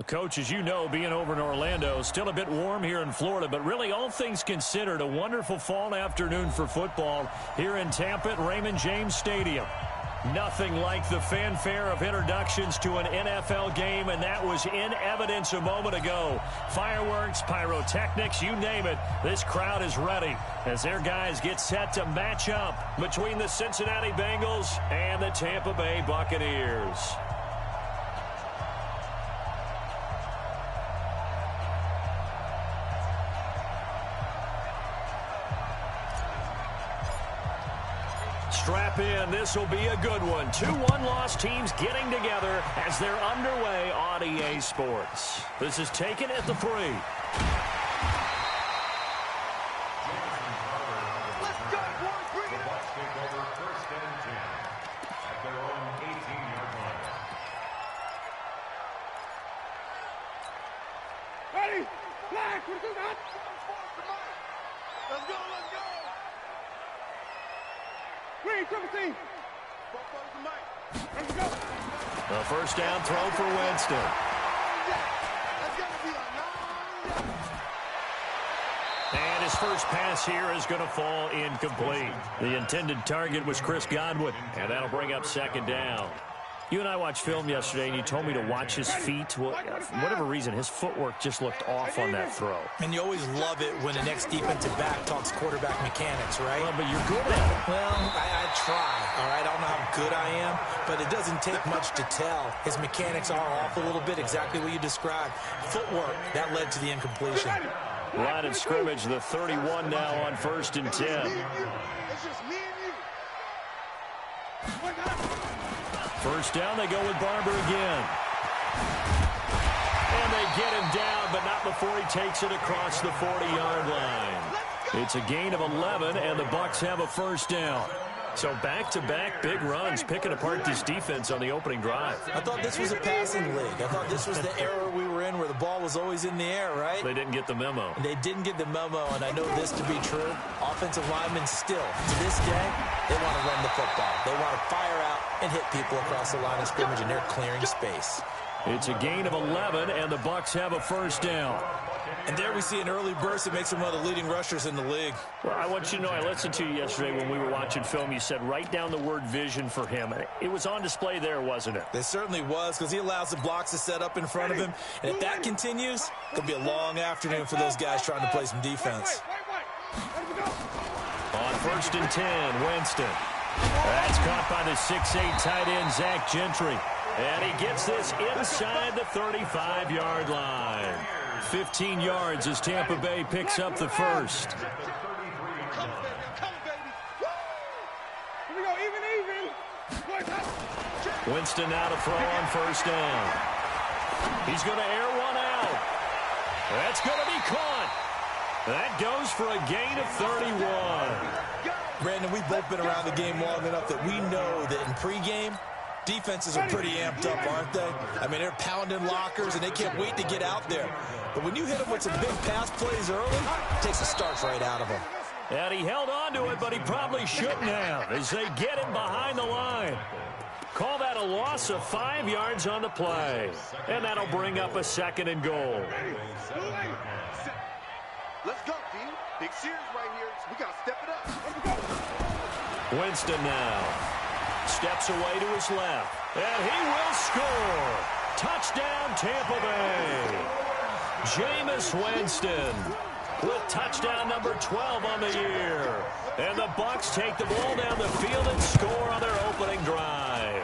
Coach, as you know, being over in Orlando, still a bit warm here in Florida, but really all things considered, a wonderful fall afternoon for football here in Tampa at Raymond James Stadium. Nothing like the fanfare of introductions to an NFL game, and that was in evidence a moment ago. Fireworks, pyrotechnics, you name it, this crowd is ready as their guys get set to match up between the Cincinnati Bengals and the Tampa Bay Buccaneers. Strap in. This will be a good one. 2 one-loss teams getting together as they're underway on EA Sports. This is taken at the 3. Let's go, boys. Bring it up. Take over 1st and 10 at their own 18-yard line. Ready? Flag. Let's go. Let's go. Green, 17. Let's go. The first down throw for Winston. And his first pass here is going to fall incomplete. The intended target was Chris Godwin, and that'll bring up 2nd down. You and I watched film yesterday, and you told me to watch his feet. Well, for whatever reason, his footwork just looked off on that throw. And you always love it when the next defensive back talks quarterback mechanics, right? Well, but you're good at it. Well, I try, all right? I don't know how good I am, but it doesn't take much to tell. His mechanics are off a little bit, exactly what you described. Footwork, that led to the incompletion. Line of scrimmage, the 31 now on 1st and 10. It's just me and you. First down, they go with Barber again. And they get him down, but not before he takes it across the 40-yard line. It's a gain of 11, and the Bucs have a first down. So back-to-back big runs, picking apart this defense on the opening drive. I thought this was a passing league. I thought this was the era we were in where the ball was always in the air, right? They didn't get the memo. They didn't get the memo, and I know this to be true. Offensive linemen still, to this day, they want to run the football. They want to fire out and hit people across the line of scrimmage, and they're clearing space. It's a gain of 11, and the Bucs have a first down. And there we see an early burst that makes him one of the leading rushers in the league. Well, I want you to know, I listened to you yesterday when we were watching film. You said write down the word vision for him. It was on display there, wasn't it? It certainly was, because he allows the blocks to set up in front of him. And if that continues, it could be a long afternoon for those guys trying to play some defense. On 1st and 10, Winston. That's caught by the 6'8" tight end, Zach Gentry. And he gets this inside the 35-yard line. 15 yards as Tampa Bay picks up the first. Winston now to throw on first down. He's going to air one out. That's going to be caught. That goes for a gain of 31. Brandon, we've both been around the game long enough that we know that in pregame, defenses are pretty amped up, aren't they? I mean, they're pounding lockers, and they can't wait to get out there. But when you hit them with some big pass plays early, it takes the starch right out of them. And he held on to it, but he probably shouldn't have as they get him behind the line. Call that a loss of 5 yards on the play. And that'll bring up a 2nd and goal. Let's go, team. Big series right here. We got to step it up. Winston now steps away to his left. And he will score. Touchdown, Tampa Bay. Jameis Winston with touchdown number 12 on the year. And the Bucs take the ball down the field and score on their opening drive.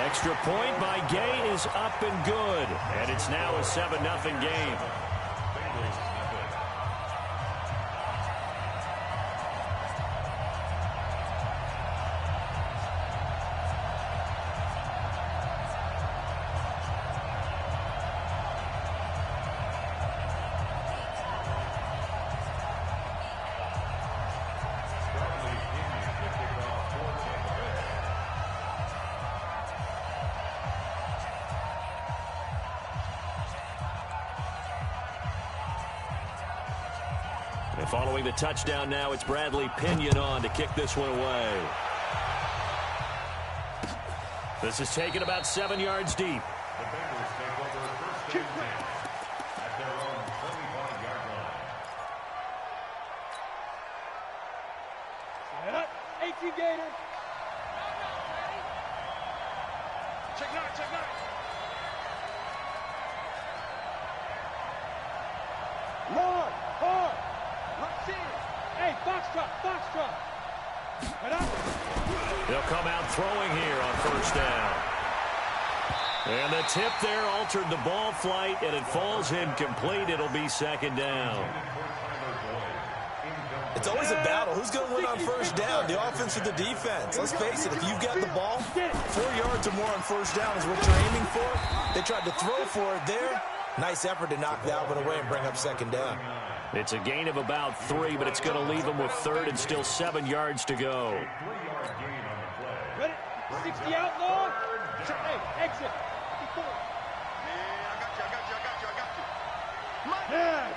Extra point by Gay is up and good. And it's now a 7-0 game. And following the touchdown now, it's Bradley Pinion on to kick this one away. This is taken about 7 yards deep. The Bengals take over at their own 25-yard line. Set up. 18 Gator. Check nine, check nine. Hard, hard. Let's see it. Hey, foxtrot, foxtrot. Head up. They'll come out throwing here on first down. And the tip there altered the ball flight, and it falls incomplete. It'll be second down. It's always a battle. Who's going to win on first down, the offense or the defense? Let's face it, if you've got the ball, 4 yards or more on first down is what you're aiming for. They tried to throw for it there. Nice effort to knock that one away and bring up second down. It's a gain of about 3, but it's going to leave them with third and still 7 yards to go. 3-yard gain on the play. Ready? 60 out long. Hey, exit. 54. Yeah, I got you.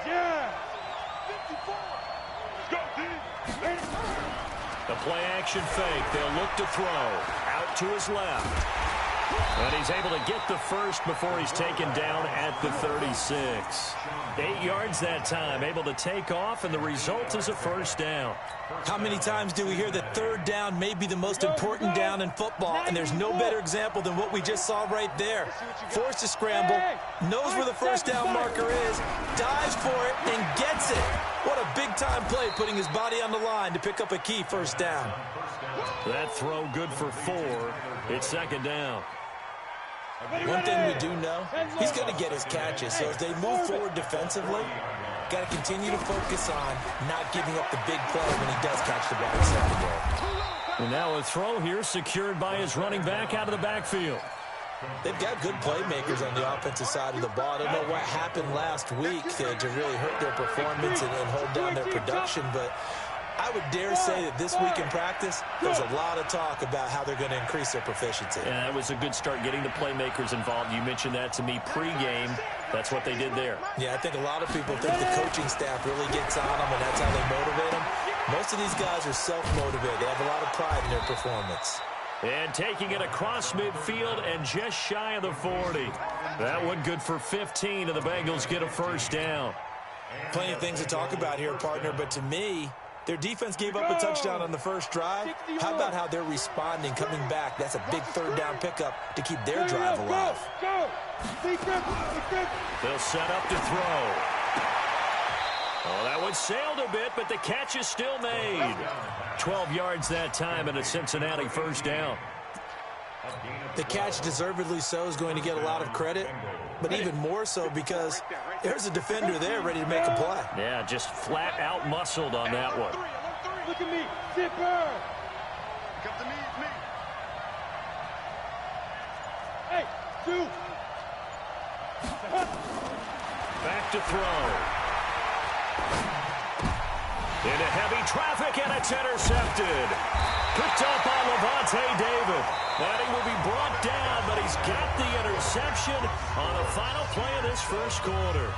Yeah. 54. Let's go, team. The play action fake. They'll look to throw. Out to his left. And he's able to get the first before he's taken down at the 36. 8 yards that time, able to take off, and the result is a first down. How many times do we hear that third down may be the most important down in football, and there's no better example than what we just saw right there. Forced to scramble, knows where the first down marker is, dives for it, and gets it. What a big-time play, putting his body on the line to pick up a key first down. That throw good for 4. It's second down. One thing we do know, he's going to get his catches. So as they move forward defensively, got to continue to focus on not giving up the big play when he does catch the ball in secondary. And now a throw here secured by his running back out of the backfield. They've got good playmakers on the offensive side of the ball. I don't know what happened last week to really hurt their performance and hold down their production, but I would dare say that this week in practice, there's a lot of talk about how they're going to increase their proficiency. Yeah, that was a good start getting the playmakers involved. You mentioned that to me pregame. That's what they did there. Yeah, I think a lot of people think the coaching staff really gets on them, and that's how they motivate them. Most of these guys are self-motivated. They have a lot of pride in their performance. And taking it across midfield and just shy of the 40. That one good for 15, and the Bengals get a first down. Plenty of things to talk about here, partner, but to me, their defense gave up a touchdown on the first drive. How about how they're responding, coming back? That's a big third down pickup to keep their drive alive. They'll set up to throw. Oh, that one sailed a bit, but the catch is still made. 12 yards that time and a Cincinnati first down. The catch, deservedly so, is going to get a lot of credit, but even more so because there's a defender there ready to make a play. Yeah, just flat out muscled on that one. Look at me, zipper. Come to me, it's me. Hey, shoot. Back to throw. Into heavy traffic, and it's intercepted. Picked up by Levante David. And he will be brought down, but he's got the interception on the final play of this first quarter.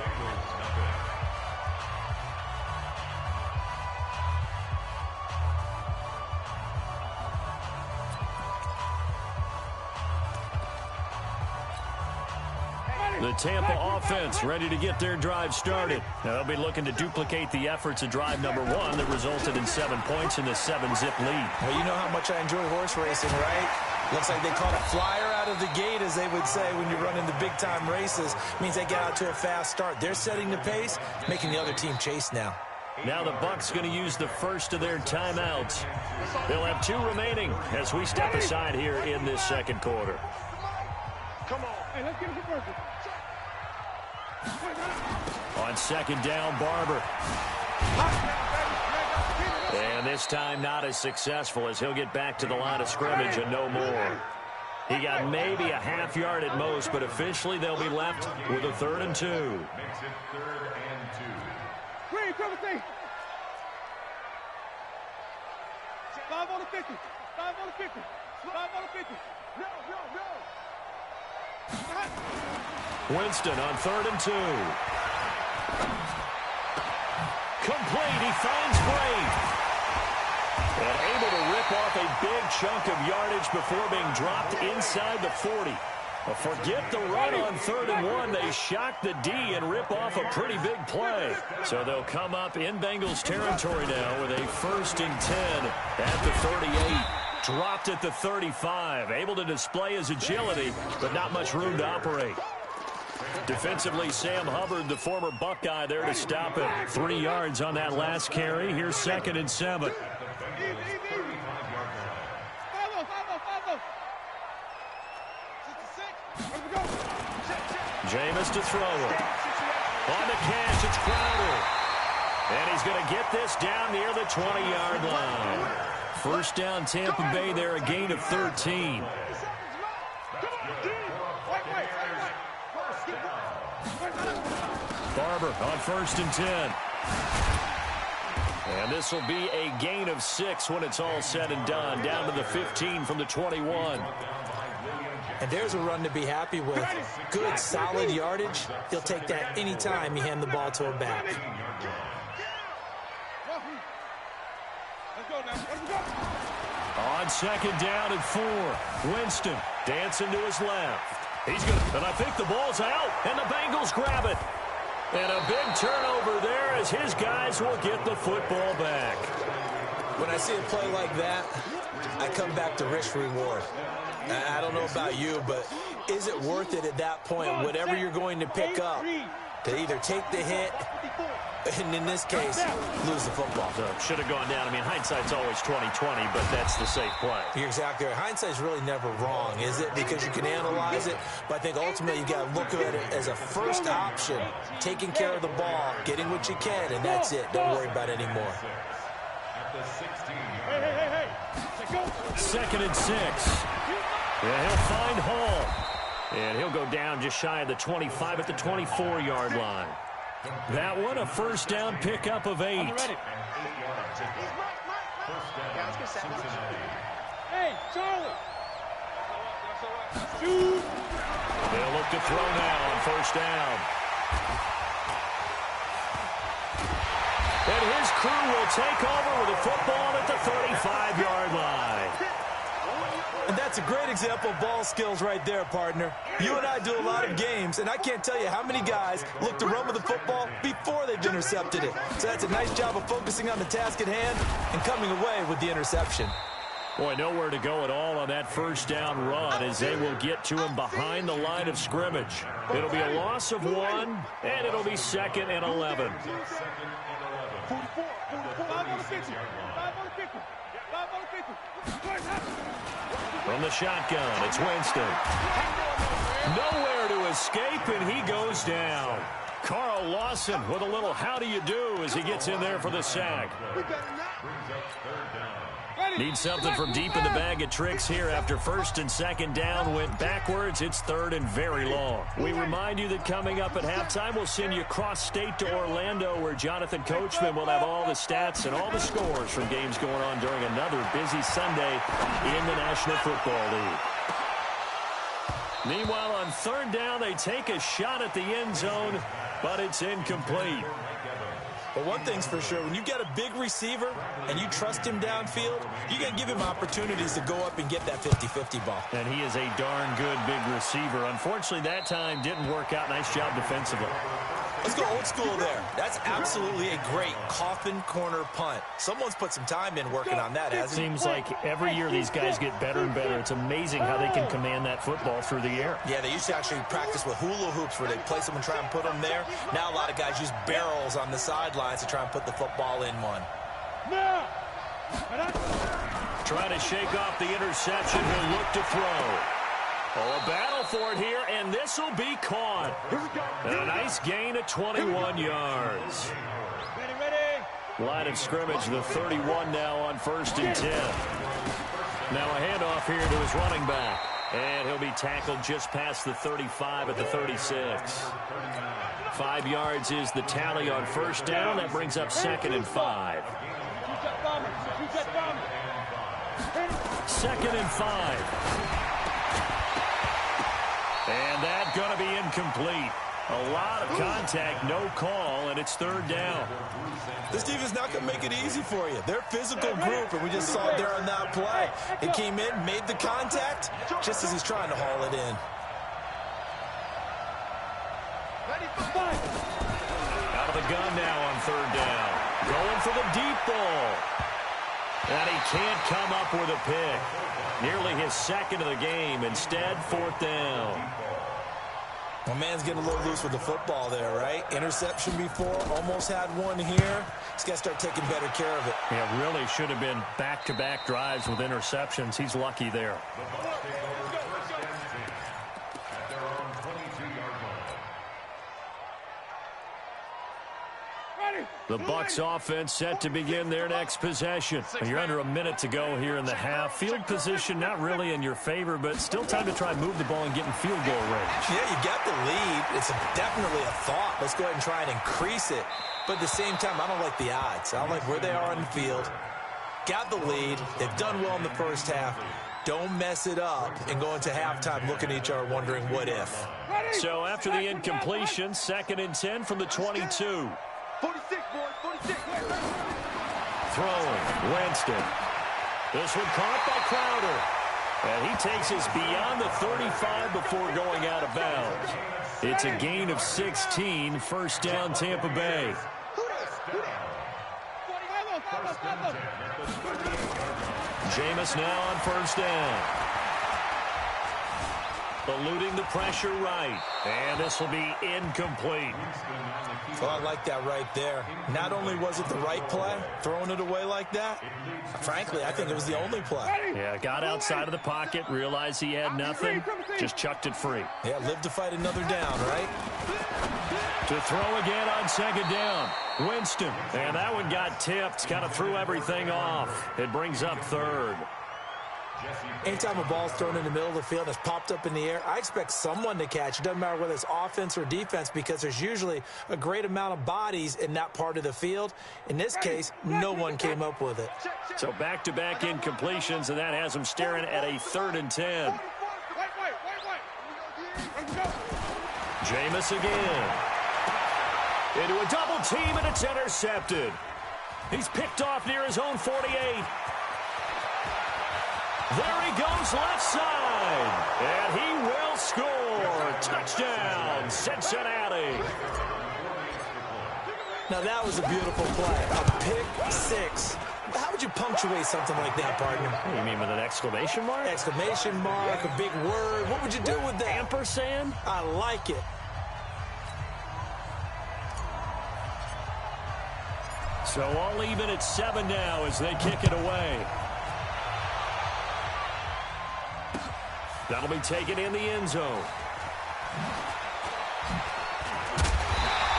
The Tampa offense ready to get their drive started. Now they'll be looking to duplicate the efforts of drive number 1 that resulted in 7 points in the 7-zip lead. Well, you know how much I enjoy horse racing, right? Looks like they caught a flyer out of the gate, as they would say when you're running the big-time races. Means they get out to a fast start. They're setting the pace, making the other team chase now. Now the Bucs going to use the first of their timeouts. They'll have 2 remaining as we step aside here in this second quarter. Come on. Hey, let's get him first. On second down, Barber. And this time not as successful as he'll get back to the line of scrimmage and no more. He got maybe a half yard at most, but officially they'll be left with a 3rd and 2. Makes it 3rd and 2. Green, cover thing. 5 on the 50. 5 on the 50. 5 on the 50. No. Winston on 3rd and 2. Complete, he finds Brave. And able to rip off a big chunk of yardage before being dropped inside the 40. Forget the run on 3rd and 1. They shock the D and rip off a pretty big play. So they'll come up in Bengals territory now with a 1st and 10 at the 38. Dropped at the 35. Able to display his agility, but not much room to operate. Defensively, Sam Hubbard, the former Buckeye, there to stop it. 3 yards on that last carry. Here's 2nd and 7. Jameis to throw it. On the catch, it's Crowder. And he's going to get this down near the 20-yard line. 1st down, Tampa Bay there, a gain of 13. Barber on 1st and 10. And this will be a gain of 6 when it's all said and done. Down to the 15 from the 21. And there's a run to be happy with. Good, solid yardage. He'll take that any time you hand the ball to a back. On 2nd down and 4. Winston dancing to his left. He's going to, and I think the ball's out, and the Bengals grab it. And a big turnover there as his guys will get the football back. When I see a play like that, I come back to risk-reward. I don't know about you, but is it worth it at that point, whatever you're going to pick up, to either take the hit, and in this case, lose the football? So should have gone down. I mean, hindsight's always 20/20, but that's the safe play. You're exactly right. Hindsight's really never wrong, is it? Because you can analyze it, but I think ultimately you got to look at it as a first option, taking care of the ball, getting what you can, and that's it. Don't worry about it anymore. 2nd and 6. Yeah, he'll find Hall. And he'll go down just shy of the 25 at the 24-yard line. That one, a 1st down pickup of 8. Hey, Charlie. They'll look to throw now on 1st down. And his crew will take over with a football at the 35-yard line. And that's a great example of ball skills right there, partner. You and I do a lot of games, and I can't tell you how many guys look to run with the football before they've intercepted it. So that's a nice job of focusing on the task at hand and coming away with the interception. Boy, nowhere to go at all on that 1st down run as they will get to him behind the line of scrimmage. It'll be a loss of 1, and it'll be 2nd and 11. 44, 5 on the 50. 5 on the 50. 5 on the 50. From the shotgun, it's Winston. Nowhere to escape, and he goes down. Carl Lawson with a little how do you do as he gets in there for the sack. Need something from deep in the bag of tricks here after 1st and 2nd down went backwards. It's 3rd and very long. We remind you that coming up at halftime, we'll send you cross-state to Orlando where Jonathan Coachman will have all the stats and all the scores from games going on during another busy Sunday in the National Football League. Meanwhile, on 3rd down, they take a shot at the end zone, but it's incomplete. But one thing's for sure, when you got a big receiver and you trust him downfield, you got to give him opportunities to go up and get that 50-50 ball. And he is a darn good big receiver. Unfortunately, that time didn't work out. Nice job defensively. Let's go old school there. That's absolutely a great coffin corner punt. Someone's put some time in working on that, hasn't he? Seems like every year these guys get better and better. It's amazing how they can command that football through the air. Yeah, they used to actually practice with hula hoops where they place them and try and put them there. Now a lot of guys use barrels on the sidelines to try and put the football in one. Trying to shake off the interception. He'll look to throw. Oh, a battle for it here, and this will be caught. And a nice gain of 21 yards. Line of scrimmage, the 31 now on 1st and 10. Now a handoff here to his running back. And he'll be tackled just past the 35 at the 36. 5 yards is the tally on 1st down. That brings up 2nd and 5. 2nd and 5. And that's going to be incomplete. A lot of contact, no call, and it's 3rd down. This defense is not going to make it easy for you. They're a physical group, and we just saw it there on that play. It came in, made the contact, just as he's trying to haul it in. Out of the gun now on third down. Going for the deep ball. And he can't come up with a pick. Nearly his second of the game. Instead, fourth down. Well, man's getting a little loose with the football there, right? Interception before, almost had one here. He's got to start taking better care of it. Yeah, really should have been back-to-back drives with interceptions. He's lucky there. The Bucs offense set to begin their next possession. You're under a minute to go here in the half. Field position not really in your favor, but still time to try and move the ball and get in field goal range. Yeah, you got the lead. It's definitely a thought. Let's go ahead and try and increase it. But at the same time, I don't like the odds. I don't like where they are on the field. Got the lead. They've done well in the first half. Don't mess it up and go into halftime looking at each other wondering what if. So after the incompletion, 2nd and 10 from the 22. 46, boys, 46. Throwing, Winston. This one caught by Crowder. And he takes us beyond the 35 before going out of bounds. It's a gain of 16, first down Tampa Bay. Jameis now on first down. Eluding the pressure right. And this will be incomplete. Well, I like that right there. Not only was it the right play, throwing it away like that, frankly, I think it was the only play. Yeah, got outside of the pocket, realized he had nothing, just chucked it free. Yeah, live to fight another down, right? To throw again on 2nd down. Winston. And that one got tipped, kind of threw everything off. It brings up 3rd. Anytime a ball's thrown in the middle of the field and it's popped up in the air, I expect someone to catch. It doesn't matter whether it's offense or defense because there's usually a great amount of bodies in that part of the field. In this case, no one came up with it. So back-to-back incompletions, and that has them staring at a 3rd and 10. Jameis again. Into a double team, and it's intercepted. He's picked off near his own 48. There he goes left side. And he will score. Touchdown, Cincinnati. Now that was a beautiful play. A pick six. How would you punctuate something like that, partner? What do you mean, with an exclamation mark? Exclamation mark, a big word. What would you do with that? Ampersand? I like it. So all even at 7 now as they kick it away. That'll be taken in the end zone.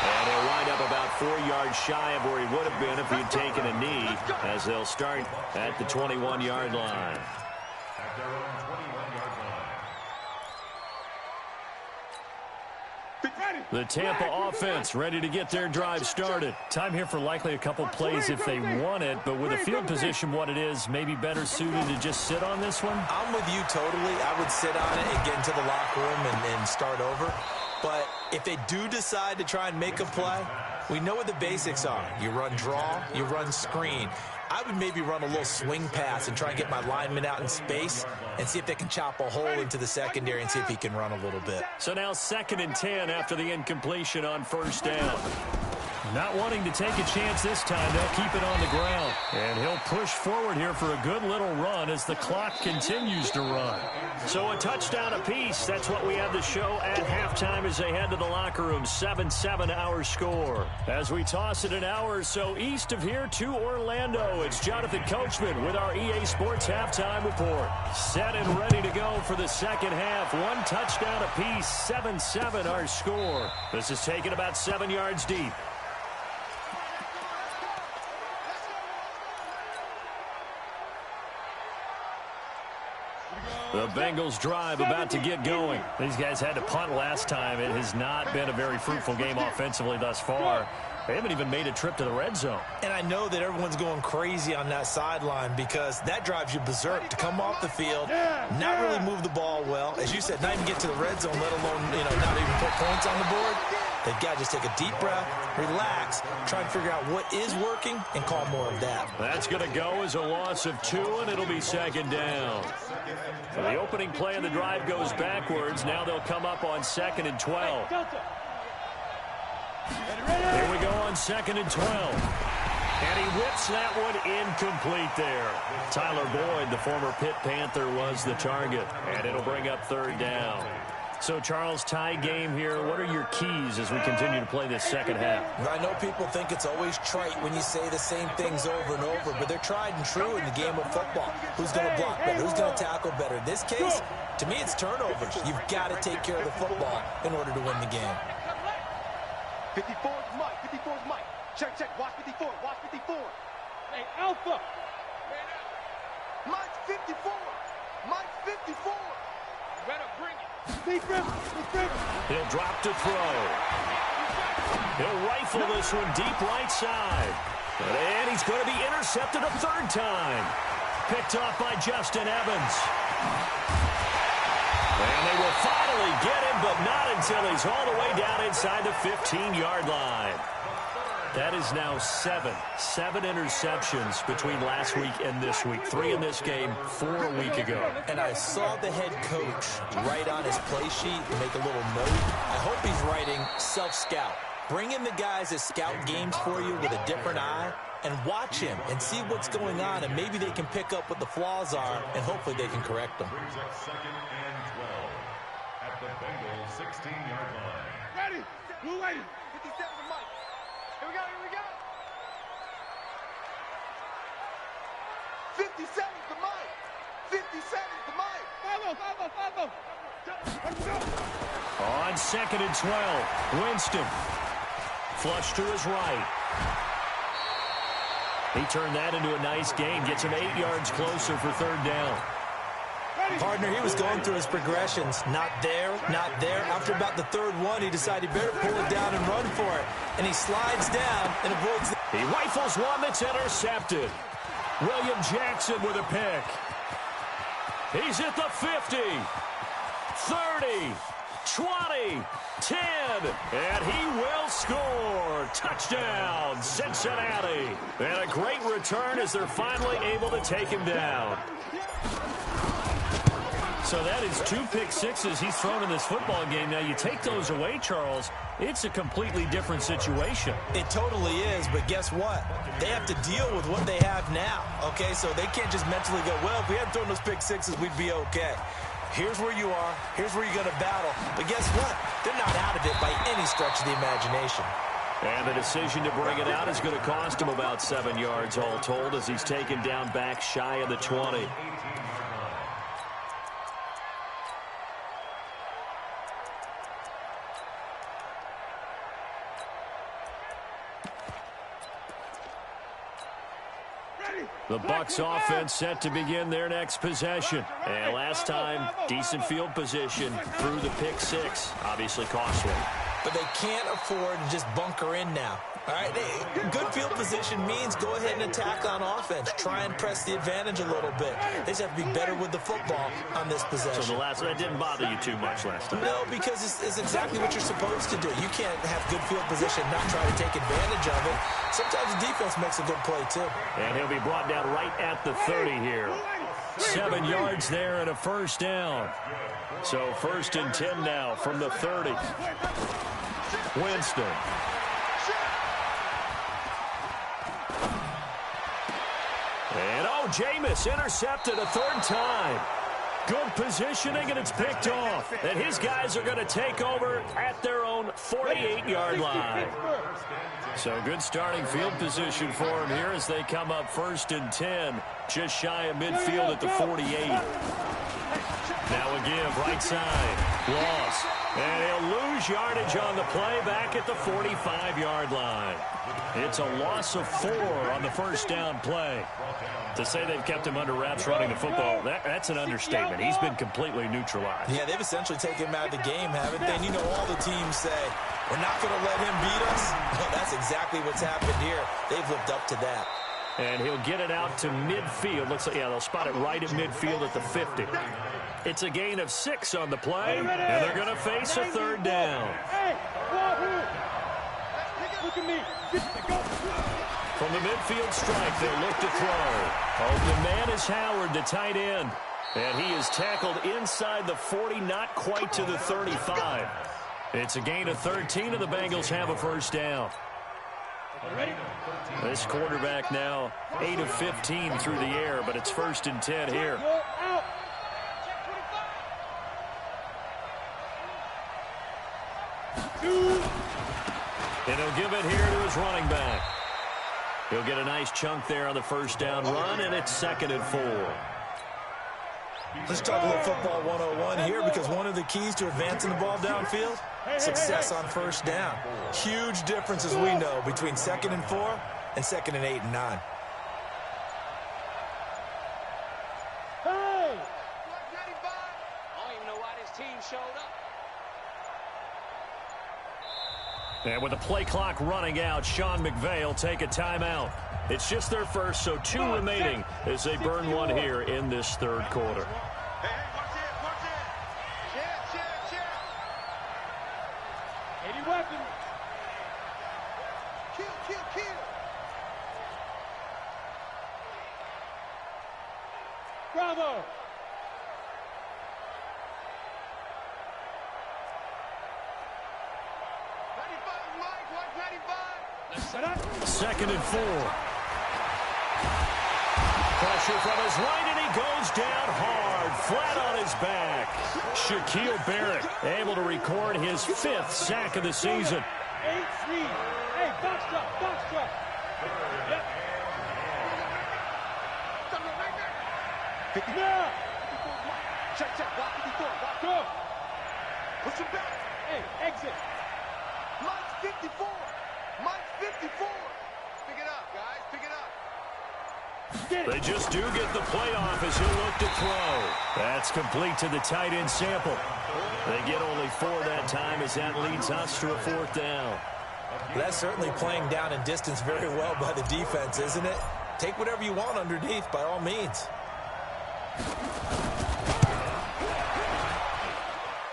And he'll wind up about 4 yards shy of where he would have been if he'd taken a knee, as they'll start at the 21-yard line. At their own 21-yard line. The Tampa offense ready to get their drive started. Time here for likely a couple plays if they want it, but with the field position what it is, maybe better suited to just sit on this one? I'm with you totally. I would sit on it and get into the locker room and start over. But if they do decide to try and make a play, we know what the basics are. You run draw, you run screen. I would maybe run a little swing pass and try and get my lineman out in space and see if they can chop a hole into the secondary and see if he can run a little bit. So now 2nd and 10 after the incompletion on first down. Not wanting to take a chance this time, they'll keep it on the ground. And he'll push forward here for a good little run as the clock continues to run. So a touchdown apiece. That's what we have the show at halftime as they head to the locker room. 7-7 our score. As we toss it an hour or so east of here to Orlando, it's Jonathan Coachman with our EA Sports Halftime Report. Set and ready to go for the second half. 1 touchdown apiece. 7-7 our score. This is taken about 7 yards deep. The Bengals drive about to get going. These guys had to punt last time. It has not been a very fruitful game offensively thus far. They haven't even made a trip to the red zone. And I know that everyone's going crazy on that sideline because that drives you berserk to come off the field, not really move the ball well. As you said, not even get to the red zone, let alone, not even put points on the board. They've got to just take a deep breath, relax, try and figure out what is working, and call more of that. That's going to go as a loss of 2, and it'll be second down. So the opening play of the drive goes backwards. Now they'll come up on 2nd and 12. Here we go on 2nd and 12. And he whips that one incomplete there. Tyler Boyd, the former Pitt Panther, was the target. And it'll bring up 3rd down. So, Charles, tie game here. What are your keys as we continue to play this second half? I know people think it's always trite when you say the same things over and over, but they're tried and true in the game of football. Who's going to block better? Who's going to tackle better? In this case, to me, it's turnovers. You've got to take care of the football in order to win the game. 54 is Mike. 54 is Mike. Check, check. Watch 54. Watch 54. Hey, Alpha. Mike's 54. Mike's 54. Better bring it. Defense. He'll drop to throw. He'll rifle this one deep right side. And he's going to be intercepted a 3rd time. Picked off by Justin Evans. And they will finally get him, but not until he's all the way down inside the 15-yard line. That is now 7 interceptions between last week and this week. 3 in this game, 4 a week ago. And I saw the head coach write on his play sheet and make a little note. I hope he's writing self-scout. Bring in the guys that scout games for you with a different eye and watch him and see what's going on, and maybe they can pick up what the flaws are, and hopefully they can correct them. Brings up 2nd and 12 at the Bengals 16-yard line. Ready. Blue lady. 57 is Mike. Here we go. Here we go. 57 is the Mike. 57 is the Mike. Follow. Let's go. On 2nd and 12, Winston. Flush to his right. He turned that into a nice gain. Gets him 8 yards closer for 3rd down. Partner, he was going through his progressions. Not there, not there. After about the 3rd one, he decided better pull it down and run for it. And he slides down and avoids the... He rifles one that's intercepted. William Jackson with a pick. He's at the 50, 30, 20, 10, and he will score. Touchdown, Cincinnati. And a great return as they're finally able to take him down. So that is 2 pick sixes he's thrown in this football game. Now, you take those away, Charles, it's a completely different situation. It totally is, but guess what? They have to deal with what they have now, okay? So they can't just mentally go, well, if we hadn't thrown those pick sixes, we'd be okay. Here's where you are. Here's where you're going to battle. But guess what? They're not out of it by any stretch of the imagination. And the decision to bring it out is going to cost him about 7 yards all told as he's taken down back shy of the 20. The Bucs offense set to begin their next possession. And last time, decent field position through the pick six. Obviously costly. But they can't afford to just bunker in now. All right, good field position means go ahead and attack on offense. Try and press the advantage a little bit. They just have to be better with the football on this possession. So that didn't bother you too much last time? No, because it's exactly what you're supposed to do. You can't have good field position and not try to take advantage of it. Sometimes the defense makes a good play, too. And he'll be brought down right at the 30 here. 7 yards there and a 1st down. So 1st and 10 now from the 30. Winston. And Jameis intercepted a 3rd time. Good positioning, and it's picked off. And his guys are going to take over at their own 48-yard line. So good starting field position for him here as they come up 1st and 10, just shy of midfield at the 48. Now a give, right side. Loss. And he'll lose yardage on the play back at the 45-yard line. It's a loss of 4 on the 1st down play. To say they've kept him under wraps running the football, that's an understatement. He's been completely neutralized. Yeah, they've essentially taken him out of the game, haven't they? And you know all the teams say, we're not going to let him beat us. Well, that's exactly what's happened here. They've lived up to that. And he'll get it out to midfield. Looks like, yeah, they'll spot it right at midfield at the 50. It's a gain of 6 on the play, and they're going to face a 3rd down. Look at me. Go. From the midfield strike, they'll look to throw. The man is Howard, the tight end. And he is tackled inside the 40, not quite to the 35. It's a gain of 13, and the Bengals have a first down. This quarterback now 8 of 15 through the air, but it's 1st and 10 here. And he'll give it here to his running back. He'll get a nice chunk there on the first down run, and it's 2nd and 4. Let's talk a little football 101 here, because one of the keys to advancing the ball downfield, success on first down. Huge difference, as we know, between 2nd and 4 and 2nd and 8 and 9. Hey! I don't even know why this team showed up. And with the play clock running out, Sean McVay will take a timeout. It's just their first, so 2 remaining as they burn one here in this 3rd quarter. Hey, watch it. Check. 80 weapons. Kill. Bravo. Set up. 2nd and 4. Pressure from his right, and he goes down hard, flat on his back. Shaquille Barrett able to record his 5th sack of the season. 8-3. Hey, box drop. Yep. 50. Now. Check. Watch 54. Watch. Go. Push him back. Hey, exit. Mike's 54. Mike's 54. Pick it up, guys. Pick it up. They just do get the playoff as he'll look to throw. That's complete to the tight end Sample. They get only 4 that time as that leads us to a 4th down. That's certainly playing down and distance very well by the defense, isn't it? Take whatever you want underneath, by all means.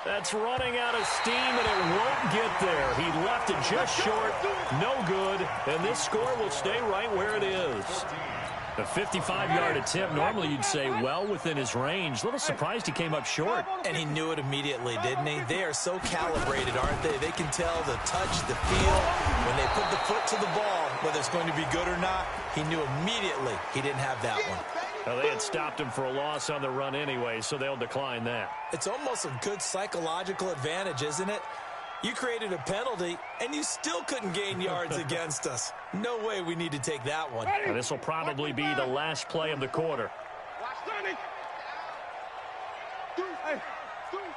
That's running out of steam, and it won't get there. He left it just short, no good, and this score will stay right where it is. A 55-yard attempt, normally you'd say well within his range. A little surprised he came up short. And he knew it immediately, didn't he? They are so calibrated, aren't they? They can tell the touch, the feel. When they put the foot to the ball, whether it's going to be good or not, he knew immediately he didn't have that one. Well, they had stopped him for a loss on the run anyway, so they'll decline that. It's almost a good psychological advantage, isn't it? You created a penalty, and you still couldn't gain yards against us. No way we need to take that one. Now, this will probably be the last play of the quarter. Watch Sonny. Hey,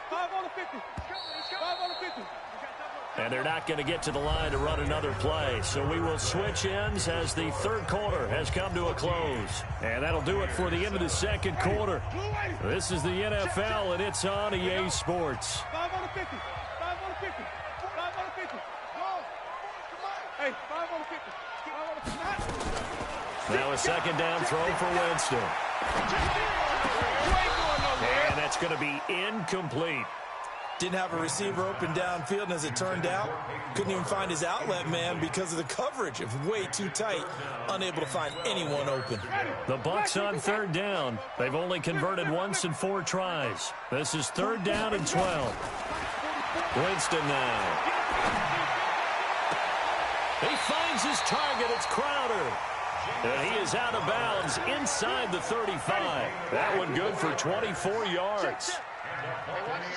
5 on the 50. 5 on the 50. And they're not going to get to the line to run another play. So we will switch ends as the 3rd quarter has come to a close. And that'll do it for the end of the 2nd quarter. This is the NFL, and it's on EA Sports. 5 on the 50. 5 on the 50. 5 on the 50. Hey, 5 on the 50. 5 on the 50. Now a 2nd down throw for Winston. And that's going to be incomplete. Didn't have a receiver open downfield, and as it turned out, couldn't even find his outlet man because of the coverage. It was way too tight, unable to find anyone open. The Bucs on 3rd down. They've only converted once in 4 tries. This is 3rd down and 12. Winston now. He finds his target. It's Crowder. And he is out of bounds inside the 35. That one good for 24 yards.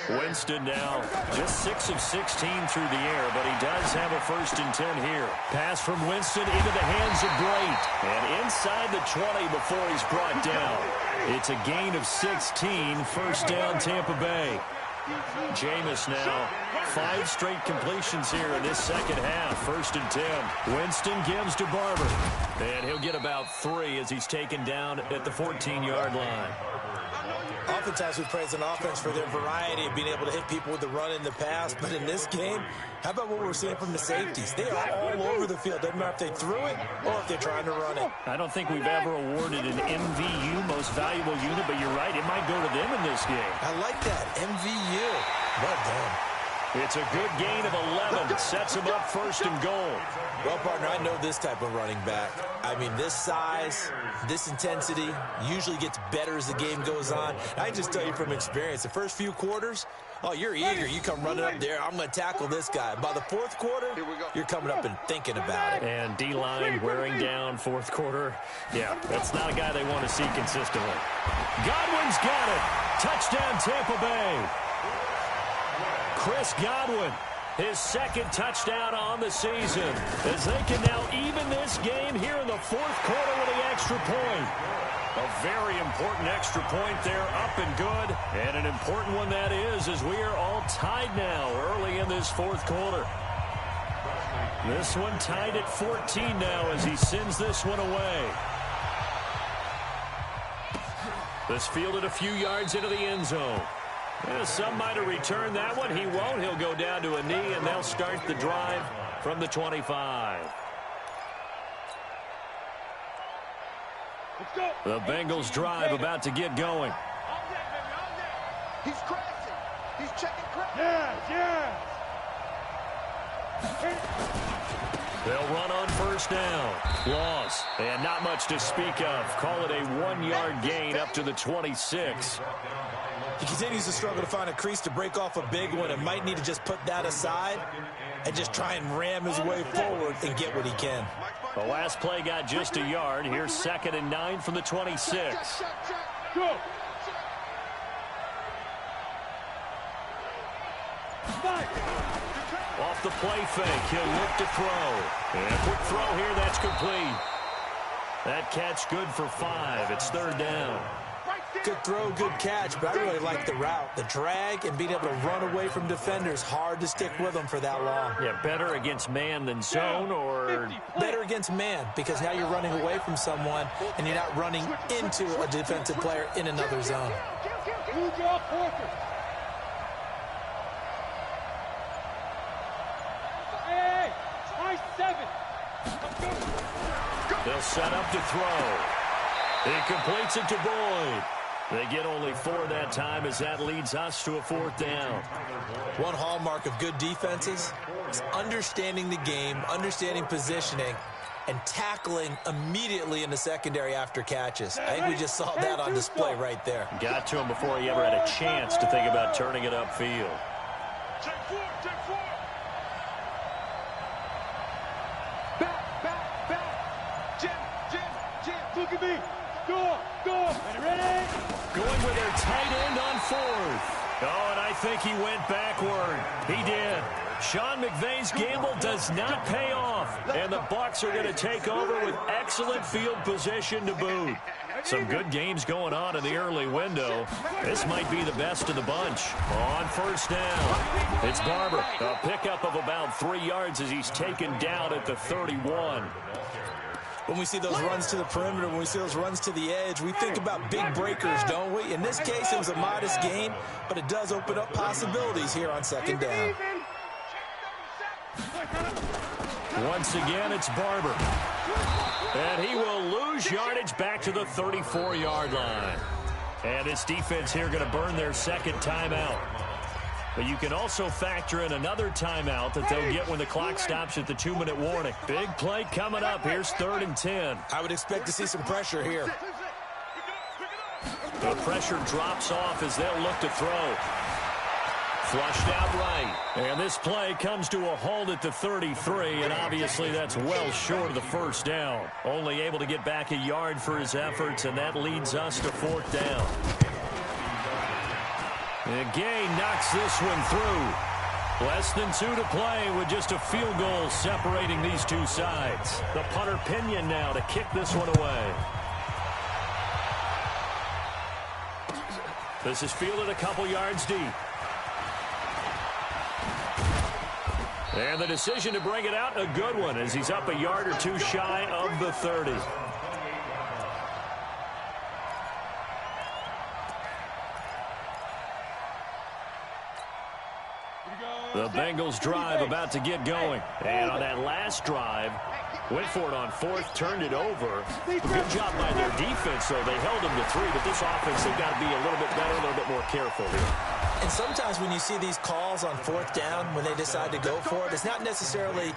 Winston now just 6 of 16 through the air, but he does have a 1st and 10 here. Pass from Winston into the hands of Bright. And inside the 20 before he's brought down. It's a gain of 16, 1st down Tampa Bay. Jameis now 5 straight completions here in this 2nd half. 1st and 10. Winston gives to Barber. And he'll get about 3 as he's taken down at the 14-yard line. Oftentimes we praise an offense for their variety of being able to hit people with the run in the pass, but in this game, how about what we're seeing from the safeties? They are all over the field. Doesn't matter if they threw it or if they're trying to run it. I don't think we've ever awarded an MVU, most valuable unit, but you're right, it might go to them in this game. I like that, MVU. Well done. It's a good gain of 11. Sets him up first and goal. Well, partner, I know this type of running back. I mean, this size, this intensity usually gets better as the game goes on. I can just tell you from experience, the first few quarters, oh, you're eager. You come running up there, I'm going to tackle this guy. By the fourth quarter, you're coming up and thinking about it. And D-line wearing down fourth quarter. Yeah, that's not a guy they want to see consistently. Godwin's got it. Touchdown, Tampa Bay. Chris Godwin, his second touchdown on the season, as they can now even this game here in the fourth quarter with the extra point. A very important extra point there, up and good, and an important one that is, as we are all tied now early in this fourth quarter. This one tied at 14 now as he sends this one away. This fielded a few yards into the end zone. Some might have returned that one. He won't. He'll go down to a knee, and they'll start the drive from the 25. Let's go. The Bengals drive about to get going. He's crashing. He's checking crash. Yeah. They'll run on first down. Loss. And not much to speak of. Call it a 1-yard gain up to the 26. He continues to struggle to find a crease to break off a big one and might need to just put that aside and just try and ram his way forward and get what he can. The last play got just a yard. Here's 2nd and 9 from the 26. Go. Off the play fake, he'll look to throw. And a quick throw here, that's complete. That catch good for 5. It's 3rd down. Good throw, good catch, but I really like the route. The drag and being able to run away from defenders, hard to stick with them for that long. Yeah, better against man than zone, or better against man, because now you're running away from someone and you're not running into a defensive player in another zone. Move your quarter. Hey, nice 7. They'll set up to throw. He completes it to Boyd. They get only 4 that time as that leads us to a 4th down. One hallmark of good defenses is understanding the game, understanding positioning, and tackling immediately in the secondary after catches. I think we just saw that on display right there. Got to him before he ever had a chance to think about turning it upfield. Check 4. Back. Jim. Look at me. Go. Ready? Going with their tight end on 4th. Oh, and I think he went backward. He did. Sean McVay's gamble does not pay off. And the Bucs are going to take over with excellent field position to boot. Some good games going on in the early window. This might be the best of the bunch. On 1st down, it's Barber. A pickup of about 3 yards as he's taken down at the 31. When we see those runs to the perimeter, when we see those runs to the edge, we think about big breakers, don't we? In this case, it was a modest gain, but it does open up possibilities here on 2nd down. Once again, it's Barber. And he will lose yardage back to the 34-yard line. And this defense here going to burn their 2nd timeout. But you can also factor in another timeout that they'll get when the clock stops at the 2-minute warning. Big play coming up. Here's 3rd and 10. I would expect to see some pressure here. The pressure drops off as they'll look to throw. Flushed out right. And this play comes to a halt at the 33, and obviously that's well short of the 1st down. Only able to get back a yard for his efforts, and that leads us to 4th down. And Gay knocks this one through. Less than 2 to play with just a field goal separating these two sides. The punter Pinion now to kick this one away. This is fielded a couple yards deep. And the decision to bring it out, a good one, as he's up a yard or 2 shy of the 30. The Bengals drive about to get going. And on that last drive, went for it on 4th, turned it over. Good job by their defense, though. They held them to 3, but this offense, they've got to be a little bit better, a little bit more careful here. And sometimes when you see these calls on fourth down, when they decide to go for it, it's not necessarily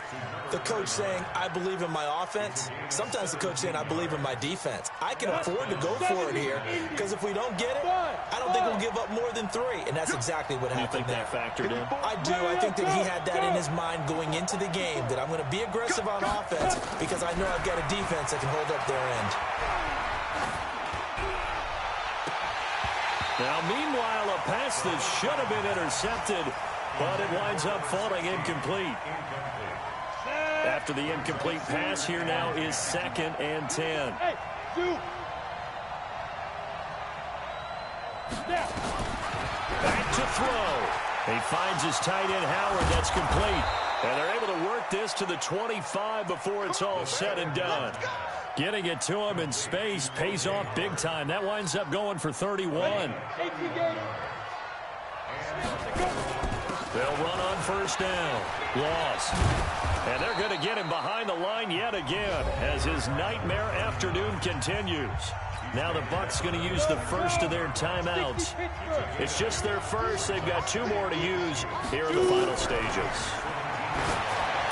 the coach saying, I believe in my offense. Sometimes the coach saying, I believe in my defense. I can afford to go for it here because if we don't get it, I don't think we'll give up more than 3. And that's exactly what happened there. That factored in? I do. I think that he had that in his mind going into the game, that I'm going to be aggressive on offense because I know I've got a defense that can hold up their end. Now, meanwhile, a pass that should have been intercepted, but it winds up falling incomplete. After the incomplete pass, here now is 2nd and 10. Back to throw. He finds his tight end, Howard. That's complete. And they're able to work this to the 25 before it's all said and done. Getting it to him in space pays off big time. That winds up going for 31. They'll run on first down. Loss. And they're going to get him behind the line yet again as his nightmare afternoon continues. Now the Bucs going to use the first of their timeouts. It's just their first. They've got 2 more to use here in the final stages.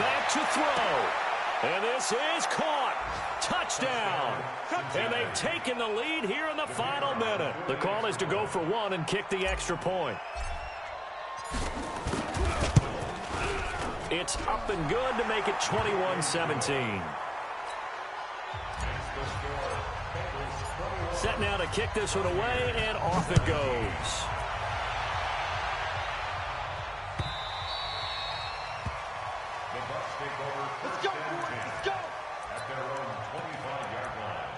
Back to throw. And this is caught. Touchdown. And they've taken the lead here in the final minute. The call is to go for 1 and kick the extra point. It's up and good to make it 21-17. Set now to kick this one away, and off it goes. Let's go, boys. Let's go. At their own 25-yard line.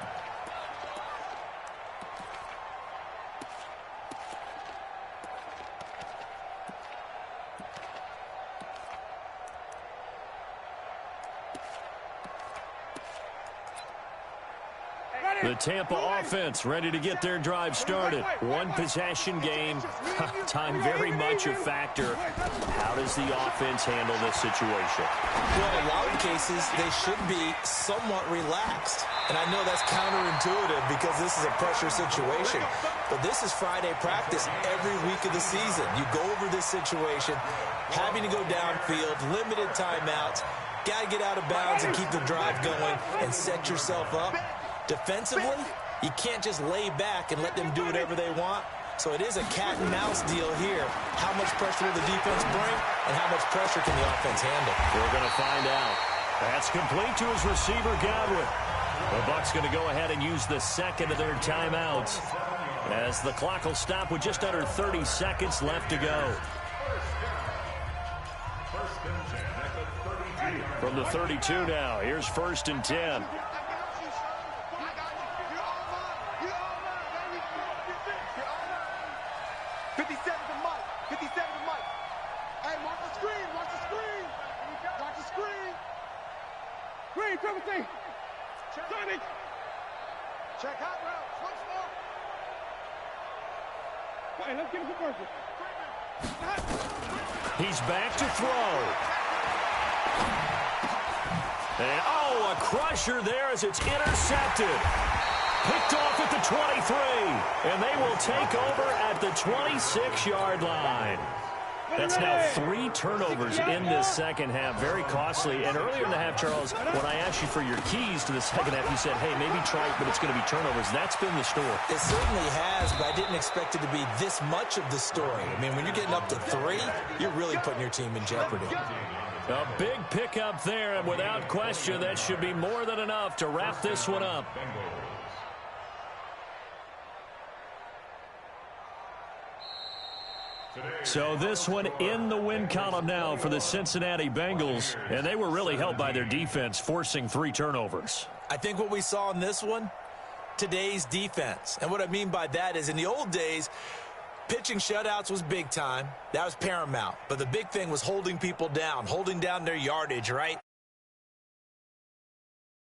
The Tampa offense ready to get their drive started. 1 possession game. Time very much a factor. How does the offense handle this situation? Well, in a lot of cases, they should be somewhat relaxed. And I know that's counterintuitive because this is a pressure situation. But this is Friday practice every week of the season. You go over this situation, having to go downfield, limited timeouts, got to get out of bounds and keep the drive going and set yourself up. Defensively, you can't just lay back and let them do whatever they want. So it is a cat and mouse deal here. How much pressure will the defense bring and how much pressure can the offense handle? We're going to find out. That's complete to his receiver, Godwin. The Bucs going to go ahead and use the second of their timeouts as the clock will stop with just under 30 seconds left to go. From the 32 now, here's 1st and 10. 57 to Mike. 57 to Mike. Hey, watch the screen. Watch the screen. Watch the screen. Green, triple T. Johnny. Check hot route. Switch more. Hey, let's get him some person. He's back to throw. And, oh, a crusher there as it's intercepted. Picked off at the 23, and they will take over at the 26-yard line. That's now 3 turnovers in this second half. Very costly. And earlier in the half, Charles, when I asked you for your keys to the second half, you said, hey, maybe try it, but it's going to be turnovers. That's been the story. It certainly has, but I didn't expect it to be this much of the story. I mean, when you're getting up to 3, you're really putting your team in jeopardy. A big pickup there, and without question, that should be more than enough to wrap this one up. So this one in the win column now for the Cincinnati Bengals, and they were really helped by their defense, forcing 3 turnovers. I think what we saw in this one, today's defense. And what I mean by that is in the old days, pitching shutouts was big time. That was paramount. But the big thing was holding people down, holding down their yardage, right?